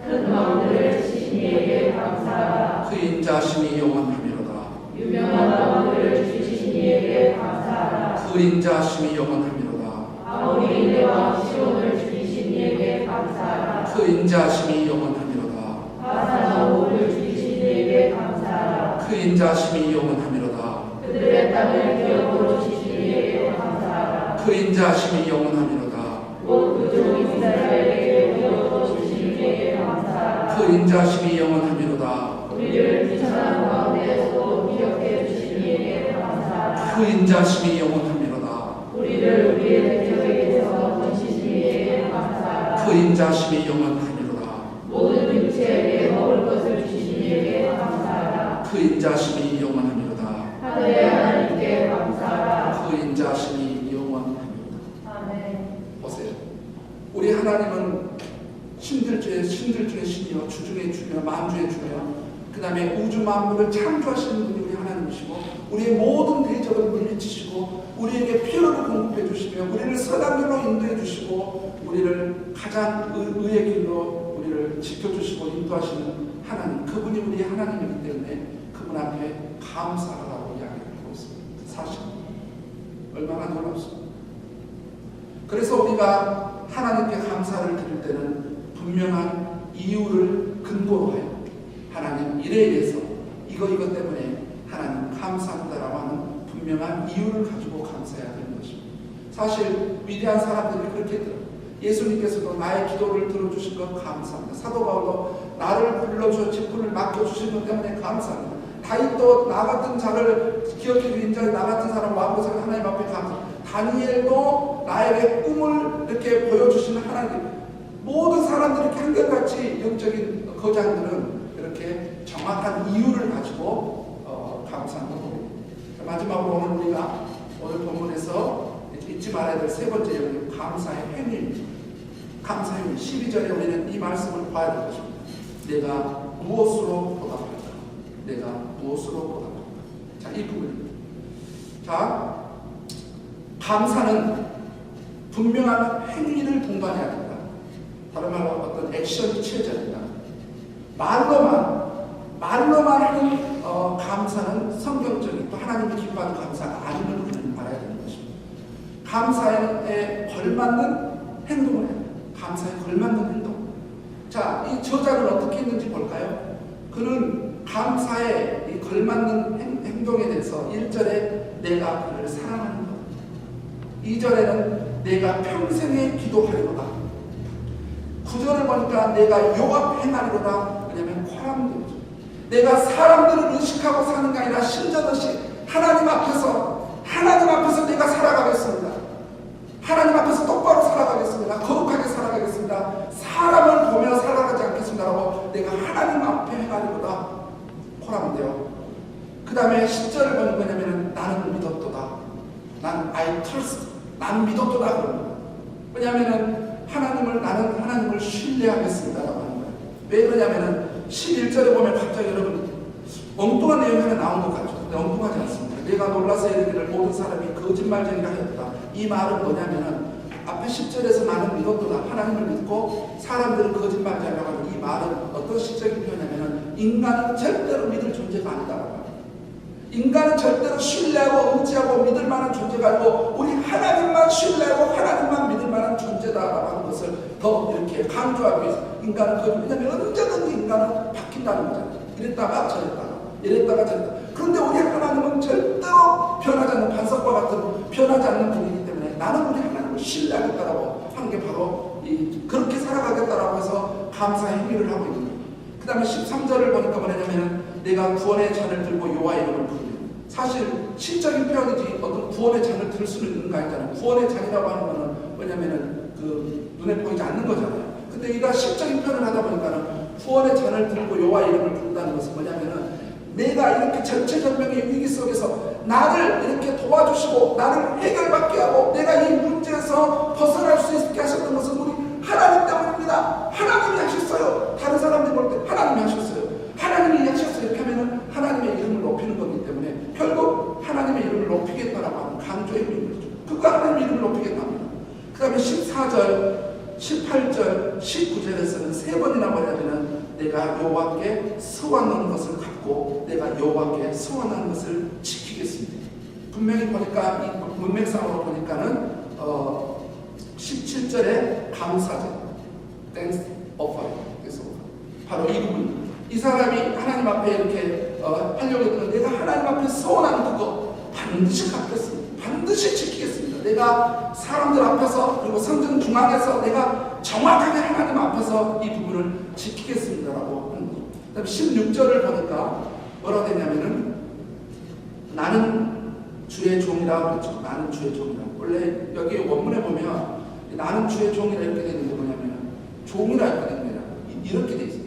큰 왕들을 치신 이에게 감사하라. 그 인자하심이 영원하미로다. 유명한 왕들을 주신 이에게 감사하라. 그 인자하심이 영원하미로다. 아모리 왕 시온을 주신 이에게 감사하라. 그 인자하심이 영원하미로다. 바산 왕을 주신 이에게 감사하라. 그 인자하심이 영원하미로다. 그들의 땅을 기업으로 주신 이에게 감사하라. 그 인자하심이 영원하미로다. 곧 그종 이스라엘에게 기업으로 주신 이에게 감사하라. 그 인자하심이 영원하미로다. 우리를 비천한 가운데에서도 기억해 주신 이에게 감사하라. 그 인자하심이 영원하미로다. 우리를 우리의 대적에게서 건지신 이에게 인자심이 영원하니로다. 모든 육체에게 먹을 것을 주신 이에게 감사하라. 그 인자심이 영원하니로다. 하늘의 하나님께 감사하라. 그 인자심이 영원하니로다. 아멘. 보세요. 우리 하나님은 신들 중에 신이요, 주 중에 주며, 만주의 주며, 그 다음에 우주 만물을 창조하시는 분이 우리 하나님이시고, 우리의 모든 대적을 물리치시고, 우리에게 필요를 공급해 주시며, 우리를 선한 길로 인도해 주시고, 우리를 가장 의의 길로 우리를 지켜주시고 인도하시는 하나님, 그분이 우리 하나님이기 때문에 그분 앞에 감사하라고 이야기하고 있습니다. 사실 얼마나 놀랍습니까? 그래서 우리가 하나님께 감사를 드릴 때는 분명한 이유를 근거로 하여 하나님 일에 의해서 이것 때문에 하나님 감사합니다라고 하는 분명한 이유를 가지고 감사해야 되는 것입니다. 사실 위대한 사람들이 그렇게 했더라고요. 예수님께서도 나의 기도를 들어주신 것 감사합니다. 사도 바울도 나를 불러주어 직분을 맡겨주신 것 때문에 감사합니다. 다윗도 나 같은 자를 기억해 주신 자의 나 같은 사람 와보서 하나님 앞에 감사합니다. 다니엘도 나에게 꿈을 이렇게 보여주시는 하나님, 모든 사람들이 이렇게 한결같이 영적인 거장들은 이렇게 정확한 이유를 가지고 감사한 것입니다. 마지막으로 오늘 본문에서 잊지 말아야 될 세 번째 영역, 감사의 행위입니다. 감사의 행위. 12절에 우리는 이 말씀을 봐야 될 것입니다. 내가 무엇으로 보답할까? 내가 무엇으로 보답할까? 자, 이 부분입니다. 자, 감사는 분명한 행위를 동반해야 된다. 다른 말로 어떤 액션이 취해져야 된다. 말로만 하는 감사는 성경적인 또 하나님을 기뻐하는 감사가 아님을 우리는 알아야 되는 것입니다. 감사에 걸맞는 행동을 해야 돼요. 감사에 걸맞는 행동. 자, 이 저자는 어떻게 했는지 볼까요? 그는 감사에 이 걸맞는 행동에 대해서 1절에 내가 그를 사랑하는 것, 2절에는 내가 평생에 기도하리로다, 9절을 보니까 내가 요 앞 행하리로다. 왜냐하면 코람되죠. 내가 사람들을 의식하고 사는 게 아니라 신전없이 하나님 앞에서 내가 살아가겠습니다. 하나님 앞에서 똑바로 살아가겠습니다. 거룩하게 살아가겠습니다. 사람을 보며 살아가지 않겠습니다라고 내가 하나님 앞에 행하리로다. 코람돼요. 그 다음에 10절을 보는 거냐면 나는 믿었도다. 난 I trust. 난 믿었도다. 그럽니다. 왜냐하면 나는 하나님을 신뢰하겠습니다라고 하는 거예요. 왜 그러냐면은 11절에 보면 갑자기 여러분 엉뚱한 내용이 하나 나온 것 같죠. 근데 엉뚱하지 않습니다. 내가 놀라서 이르기를 모든 사람이 거짓말쟁이라 하였다. 이 말은 뭐냐면은 앞에 10절에서 나는 믿었도다. 하나님을 믿고 사람들은 거짓말쟁이라고 하는 이 말은 어떤 시적인 표현이냐면은 인간은 절대로 믿을 존재가 아니다라고 합니다. 인간은 절대로 신뢰하고 의지하고 믿을 만한 존재가 아니고 우리 하나님만 신뢰하고 하나님만 믿을 만한 존재다라고 하는 것을 더 이렇게 강조하기 위해서 인간은 왜냐하면 언제든지 인간은 바뀐다는 거잖아요. 이랬다가 저랬다가 그런데 우리 하나님은 절대로 변하지 않는 반석과 같은 변하지 않는 분이기 때문에 나는 우리 하나님을 신뢰하겠다라고 하는 게 바로 그렇게 살아가겠다라고 해서 감사의 행위를 하고 있는 거예요. 그 다음에 13절을 보니까 뭐냐면 내가 구원의 잔을 들고 여호와 이름을 부르며, 사실 시적인 표현이지 어떤 구원의 잔을 들 수는 있는 거 아니잖아요. 구원의 잔이라고 하는 거는 뭐냐면은 눈에 보이지 않는 거잖아요. 근데 이가 시적인 표현을 하다 보니까는 구원의 잔을 들고 여호와 이름을 부른다는 것은 뭐냐면은 내가 이렇게 전체전명의 위기 속에서 나를 이렇게 도와주시고 나를 해결받게 하고 내가 이 문제에서 벗어날 수 있게 하셨던 것은 우리 하나님 때문입니다. 하나님이 하셨어요. 다른 사람들이 볼 때 하나님이 하셨어요. 하나님이 하셨어요. 이렇게 하면은 하나님의 이름을 높이는 거기 때문에 결국 하나님의 이름을 높이겠다라고 하는 강조의 의미죠. 그가 하나님의 이름을 높이겠답니다. 그 다음에 14절, 18절, 19절에서는 세 번이나 뭐냐면은 내가 여호와께 서원하는 것을 갖고 내가 여호와께 서원하는 것을 지키겠습니다. 분명히 보니까 이 문맥상으로 보니까는 17절에 감사절, thanks offering. 그래서 바로 이 부분. 이 사람이 하나님 앞에 이렇게 하려고 했던 내가 하나님 앞에 서원하는 그거 반드시 갚겠습니다. 반드시 지키겠습니다. 내가 사람들 앞에서 그리고 성전 중앙에서 내가 정확하게 하나님 앞에서 이 부분을 지키겠습니다라고 하는 거죠. 그다음에 16절을 보니까 뭐라고 되냐면은 나는 주의 종이라고 그랬죠. 나는 주의 종이라고. 원래 여기 원문에 보면 나는 주의 종이라 이렇게 되는 게 뭐냐면은 종이라 했거든요. 이렇게 돼 있어요.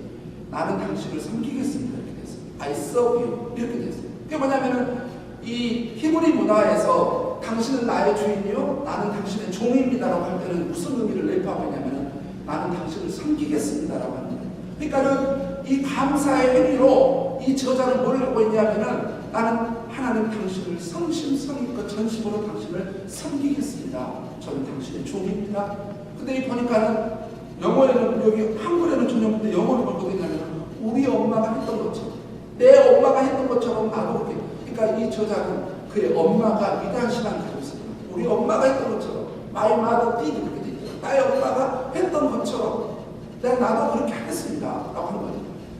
나는 당신을 섬기겠습니다. 이렇게 돼 있어요. I serve you. 이렇게 돼 있어요. 그게 뭐냐면은 이 히브리 문화에서 당신은 나의 주인이요, 나는 당신의 종입니다라고 할 때는 무슨 의미를 내포하고 있냐면은 나는 당신을 섬기겠습니다라고 하는 거예요. 그러니까는 이 감사의 행위로 이 저자는 뭘 하고 있냐면은 나는 하나님 당신을 성심성의껏 전심으로 당신을 섬기겠습니다. 저는 당신의 종입니다. 근데 이 보니까는 영어에는 여기 한글에는 전혀 없는데 영어로 뭐가 되냐면 우리 엄마가 했던 것처럼 내 엄마가 했던 것처럼 나도 그렇게. 그러니까 이 저자는 그의 엄마가 위대한 신앙을 가지고 있어요. 우리 엄마가 했던 것처럼 My mother did 이렇게 돼 있죠. 나의 엄마가 했던 것처럼 나도 그렇게 하겠습니다 라고 하는 거죠.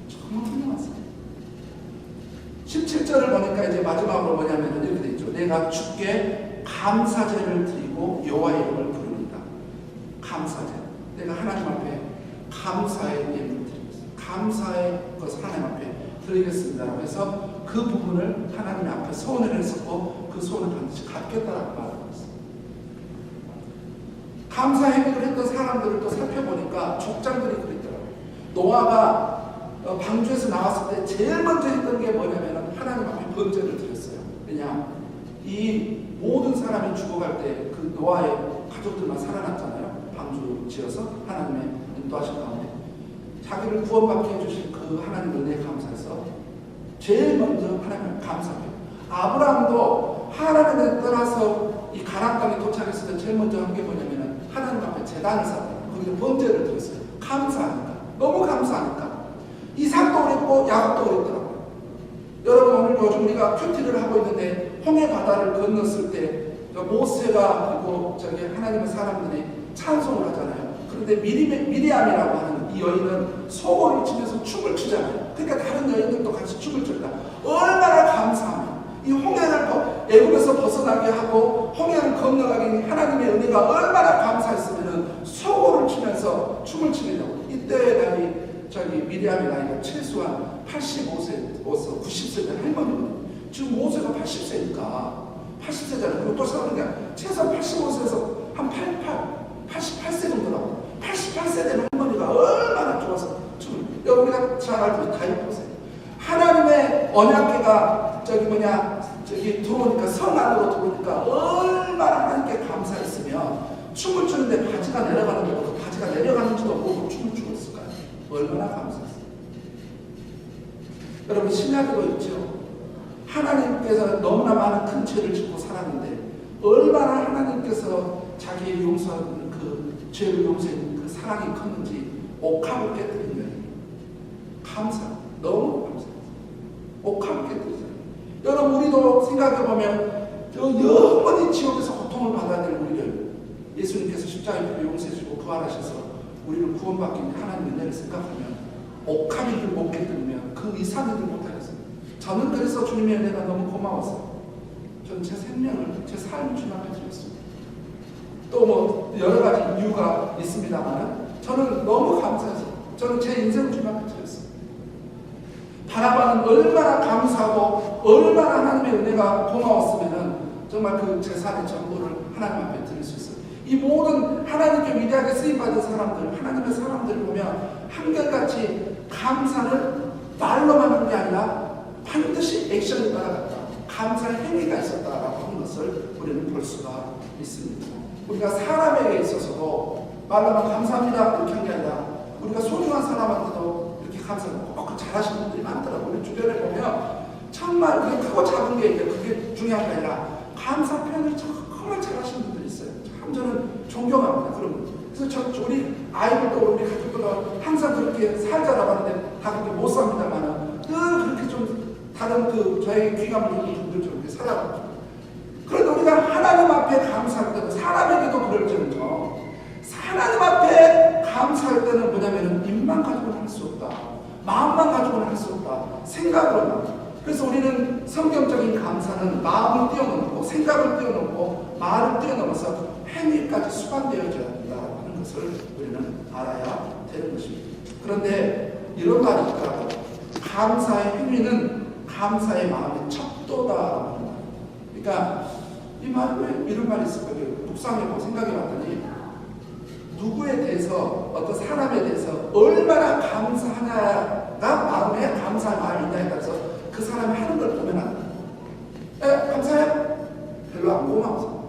정말 훌륭하습니다. 17절을 보니까 이제 마지막으로 뭐냐면 이렇게 돼 있죠. 내가 주께 감사제를 드리고 여호와의 이름을 부릅니다. 감사제. 내가 하나님 앞에 감사의 예물을 드리겠습니다. 감사의 것을 하나님 앞에 드리겠습니다라고 해서 그 부분을 하나님 앞에 소원을 했었고 그 소원을 반드시 갚겠다라고 말하고 있습니다. 감사 행위를 했던 사람들을 또 살펴보니까 족장들이 그랬더라고요. 노아가 방주에서 나왔을 때 제일 먼저 했던 게 뭐냐면 하나님 앞에 번제를 드렸어요. 왜냐? 이 모든 사람이 죽어갈 때 그 노아의 가족들만 살아났잖아요. 방주 지어서 하나님의 인도하신 가운데 자기를 구원받게 해주신 그 하나님 은혜에 감사해서 제일 먼저 하나님을 감사해요. 아브라함도 하나님을 떠나서 이 가나안 땅에 도착했을 때 제일 먼저 한 게 뭐냐면 하나님 앞에 제단을 쌓아요. 거기서 번제를 드렸어요. 감사하니까. 너무 감사하니까. 이삭도 그랬고 야곱도 그랬더라고요. 여러분 오늘 요즘 우리가 큐티를 하고 있는데 홍해 바다를 건넜을 때 모세가 그리고 하나님의 사람들이 찬송을 하잖아요. 그런데 미리암이라고 하는 이 여인은 소고를 치면서 춤을 추잖아요. 그러니까 다른 여인들도 같이 춤을 춘다. 얼마나 감사하면 이 홍해를 애굽에서 벗어나게 하고 홍해를 건너가게 하나님의 은혜가 얼마나 감사했으면 소고를 치면서 춤을 추느냐고. 이때 나이 미리암의 나이가 최소한 85세에서 90세 된 할머니거든요. 지금 모세가 80세니까 80세잖아요. 그리고 또 사는 게 최소한 85세에서 한 88세 정도라고. 88세 된 할머니가 얼마나 좋아서 춤을. 우리가 잘 알고 다윗 보세요. 하나님의 언약궤가 들어오니까 성 안으로 들어오니까 얼마나 하나님께 감사했으면 춤을 추는데 바지가 내려가는 거고 바지가 내려가는지도 모르고 춤을 추고 있을까요? 얼마나 감사했어요. 여러분 신약에도 있죠. 하나님께서 너무나 많은 큰 죄를 짓고 살았는데 얼마나 하나님께서 자기의 용서하는 그 죄를 용서하는 그 사랑이 컸는지 옥합을 깨뜨린 거예요. 감사. 너무 감사해요. 옥합을 깨뜨리잖아요. 여러분 우리도 생각해보면 영원히 지옥에서 고통을 받아야 될 우리를 예수님께서 십자가에 용서해 주시고 부활하셔서 우리를 구원받기 위해 하나님의 은혜를 생각하면 옥합을 못 깨뜨리면 그 이상을 못하겠어요. 저는 그래서 주님의 은혜가 너무 고마워서 저는 제 생명을, 제 삶을 주님 앞에 드렸습니다. 또 뭐 여러 가지 이유가 있습니다만 저는 너무 감사해서 저는 제 인생을 주님 앞에 드렸습니다. 바라바는 얼마나 감사하고 얼마나 하나님의 은혜가 고마웠으면 정말 그 재산의 전부를 하나님 앞에 드릴 수 있어요. 이 모든 하나님께 위대하게 쓰임받은 사람들, 하나님의 사람들을 보면 한결같이 감사를 말로만 한 게 아니라 반드시 액션이 따라갔다. 감사의 행위가 있었다라고 하는 것을 우리는 볼 수가 있습니다. 우리가 사람에게 있어서도 말로만 감사합니다 이렇게 한 게 아니라 우리가 소중한 사람한테도 이렇게 감사하고 꼭 잘하시는 분들이 많더라고요. 우리 주변에 보면 정말 그게 크고 작은 게 있는데 그게 중요한 게 아니라 감사 표현을 정말 잘하시는 분들이 있어요. 참 저는 존경합니다. 그런 분들. 그래서 우리 아이들도 우리 가족들도 항상 그렇게 살자라고 하는데 다 그렇게 못 삽니다만 늘 그렇게 좀 다른 저에게 귀감을 주는 분들처럼 이렇게 살아가죠. 그런데 우리가 하나님 앞에 감사할 때는 사람에게도 그럴지언정 하나님 앞에 감사할 때는 뭐냐면 입만 가지고는 할 수 없다. 마음만 가지고는 할 수 없다. 생각으로만. 그래서 우리는 성경적인 감사는 마음을 뛰어넘고 생각을 뛰어넘고 말을 뛰어넘어서 행위까지 수반되어져야 한다고 하는 것을 우리는 알아야 되는 것입니다. 그런데 이런 말이 있더라고요. 감사의 행위는 감사의 마음의 척도다라고 하는 말. 그러니까 이 말이 왜 이런 말이 있을까요? 묵상해보고 생각해봤더니 누구에 대해서 어떤 사람에 대해서 얼마나 감사하냐가 마음에 감사의 마음이 있냐에 따라서 그 사람이 하는 걸 보면 안 돼. 감사해? 별로 안 고마워서.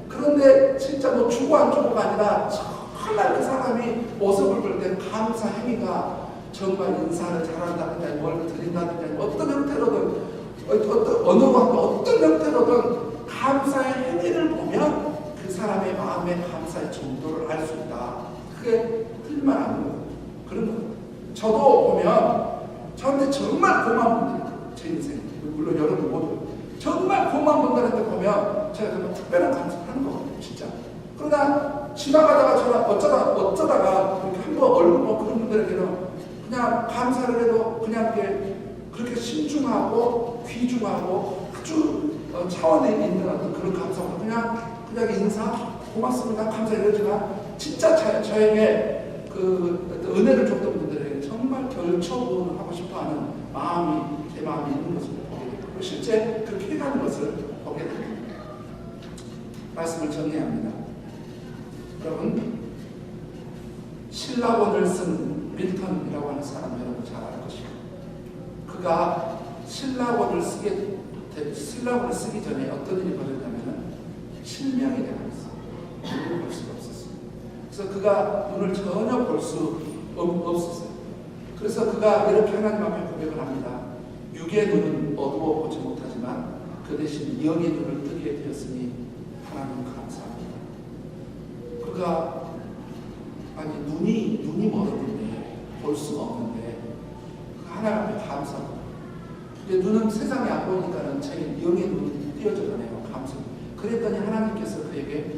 그런데 진짜 뭐 주고 안 주고가 아니라 정말 그 사람이 모습을 볼 때 감사 행위가 정말 인사를 잘한다든지 뭘 드린다든지 어떤 형태로든 어떤 형태로든 감사의 행위를 보면 그 사람의 마음의 감사의 정도를 알 수 있다. 그게 틀리면 안 되는 거예요. 그런 거예요. 저도 보면 저한테 정말 고마운 분들이 제 인생, 물론 여러분 모두 정말 고마운 분들한테 보면 제가 정말 특별한 감사를 하는 거거든요. 진짜. 그러나 지나가다가 저는 어쩌다가 이렇게 한번 얼굴 보고 그런 분들에게는 그냥 감사를 해도 그냥 그렇게 신중하고 귀중하고 아주 차원에 있는 어떤 그런 감사보다 그냥 인사 고맙습니다 감사 이러지만 진짜 저에게 그 어떤 은혜를 줬던 분들에게 정말 결처분을 하고 싶어하는 마음이 제 마음에 있는 것을 보게 되고 실제 그렇게 해가는 것을 보게 됩니다. 말씀을 정리합니다. 여러분 신라본을 쓴 밀턴이라고 하는 사람 여러분 잘 알 것이고 그가 신라본을 쓰기 전에 어떤 일이 벌어졌냐면 실명이 되어버렸어요. 눈을 볼 수가 없었어요. 그래서 그가 눈을 전혀 볼 수 없었어요. 그래서 그가 이렇게 하나님 앞에 고백을 합니다. 육의 눈은 어두워 보지 못하지만 그 대신 영의 눈을 뜨게 되었으니 하나님 감사합니다. 그가 눈이 멀었는데 볼 수가 없는데 하나님 앞에 감사합니다. 눈은 세상에 안 보니까는 제 영의 눈이 띄어져가네요. 감사합니다. 그랬더니 하나님께서 그에게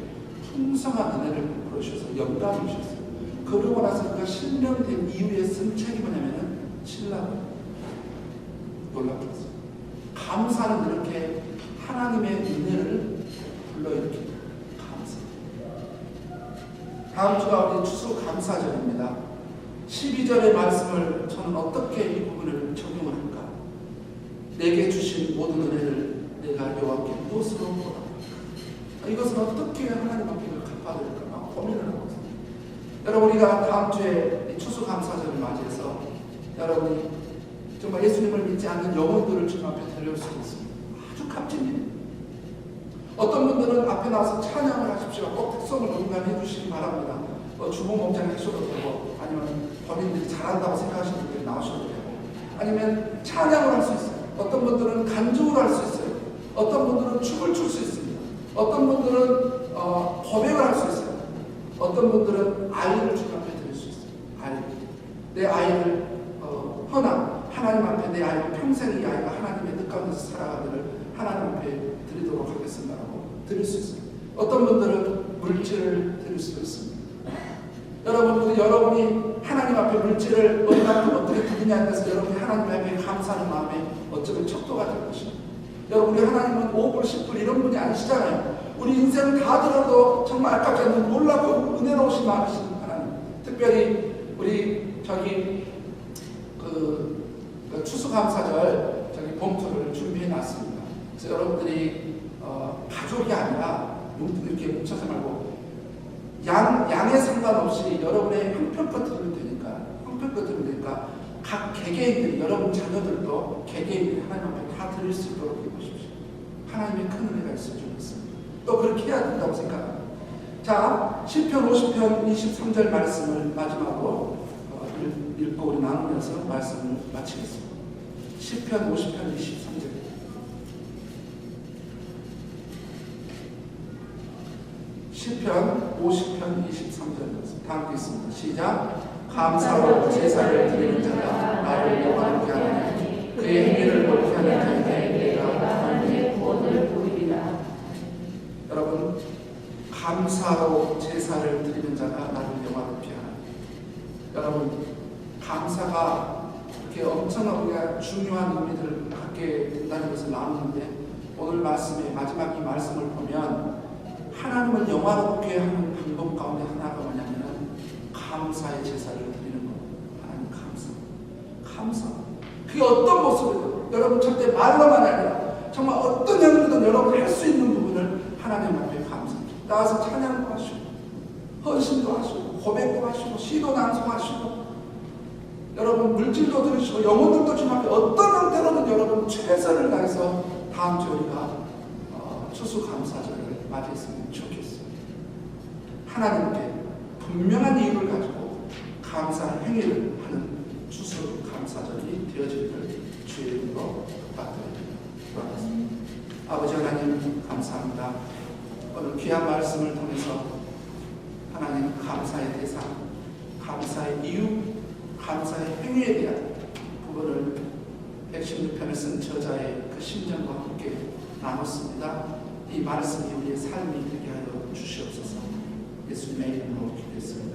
풍성한 은혜를 베풀어 주셔서 영감을 주셨어요. 그러고 나서 그가 실명된 이후에 쓴 책이 뭐냐면은 신라본. 놀랍겠어요. 감사는 이렇게 하나님의 은혜를 불러일으킵니다. 다음 주가 우리 추수감사절입니다. 12절의 말씀을 저는 어떻게 이 부분을 적용을 할까? 내게 주신 모든 은혜를 내가 여호와께 무엇으로 보라? 이것은 어떻게 하나님 앞에 갚아야 될까? 고민을 하고 있습니다. 여러분 우리가 다음 주에 추수감사절을 맞이해서 여러분이 정말 예수님을 믿지 않는 영혼들을 주님 앞에 데려올 수 있습니다. 아주 값진 일입니다. 어떤 분들은 앞에 나와서 찬양을 하십시오. 꼭 특성을 논간해 주시기 바랍니다. 주보 목장 하셔도 되고 아니면 본인들이 잘한다고 생각하시는 분들이 나오셔도 되고 아니면 찬양을 할 수 있어요. 어떤 분들은 간주를 할 수 있어요. 어떤 분들은 춤을 출 수 있습니다. 어떤 분들은 고백을 할 수 있어요. 어떤 분들은 아이를 주님 앞에 드릴 수 있어요. 내 아이를 하나님 앞에 내 아이가 평생 이 아이가 하나님의 뜻 가운데서 살아가기를 하나님 앞에 드리도록 하겠습니다라고 드릴 수 있어요. 어떤 분들은 물질을 드릴 수도 있습니다. 여러분이 하나님 앞에 물질을 얼마큼 어떻게 드리냐에 따라서 여러분이 하나님 앞에 감사하는 마음에 어쩌면 척도가 될 것입니다. 여러분 우리 하나님은 5불 10불 이런 분이 아니시잖아요. 우리 인생을 다 들어도 정말 아깝지 않는 놀랍고 은혜로우신 마음이신 하나님. 특별히 우리 추수감사절 봉투를 준비해 놨습니다. 그래서 여러분들이 가족이 아니라 이렇게 뭉쳐서 말고 양에 상관없이 여러분의 형편껏 들으면 되니까 각 개개인들이 여러분 자녀들도 개개인들이 하나님 앞에 다 드릴 수 있도록 해보십시오. 하나님의 큰 은혜가 있을 줄 믿습니다. 또 그렇게 해야 된다고 생각합니다. 자, 시편 50편 23절 말씀을 마지막으로 읽고 우리 나누면서 말씀을 마치겠습니다. 시편 50편 23절. 시편 50편 23절 다 함께 있습니다. 시작. 감사로 제사를 드리는 자가 나를 영화롭게 하나니 그의 행위를 높게 하는 자에게 내가 하나님의 구원을 보이리라. 여러분 감사로 제사를 드리는 자가 나를 영화롭게 하나니 여러분 감사가 이렇게 엄청나게 우리가 중요한 의미를 갖게 된다는 것을 나누는데 오늘 말씀의 마지막 이 말씀을 보면 하나님을 영화롭게 하는 방법 가운데 하나가 뭐냐면 감사의 제사를 드리는 것. 하나님 감사. 그게 어떤 모습이든 여러분 절대 말로만 아니라 정말 어떤 형태든 여러분이 할 수 있는 부분을 하나님 앞에 감사합니다. 나와서 찬양도 하시고 헌신도 하시고 고백도 하시고 시도 낭송하시고 여러분 물질도 들으시고 영혼들도 주님 앞에 어떤 형태로든 여러분 최선을 다해서 다음 주 우리가 추수감사절을 맞이했으면 좋겠습니다. 하나님께 분명한 이유를 가지고 감사 행위를 하는 추수감사절이 되어지기를 주의 이름으로 부탁드립니다. 아버지 하나님 감사합니다. 오늘 귀한 말씀을 통해서 하나님 감사의 대상, 감사의 이유, 감사의 행위에 대한 부분을 116편을 쓴 저자의 그 심정과 함께 나눴습니다. 이 말씀이 우리의 삶이 되게 하여 주시옵소서. 예수님의 이름으로 기도했습니다.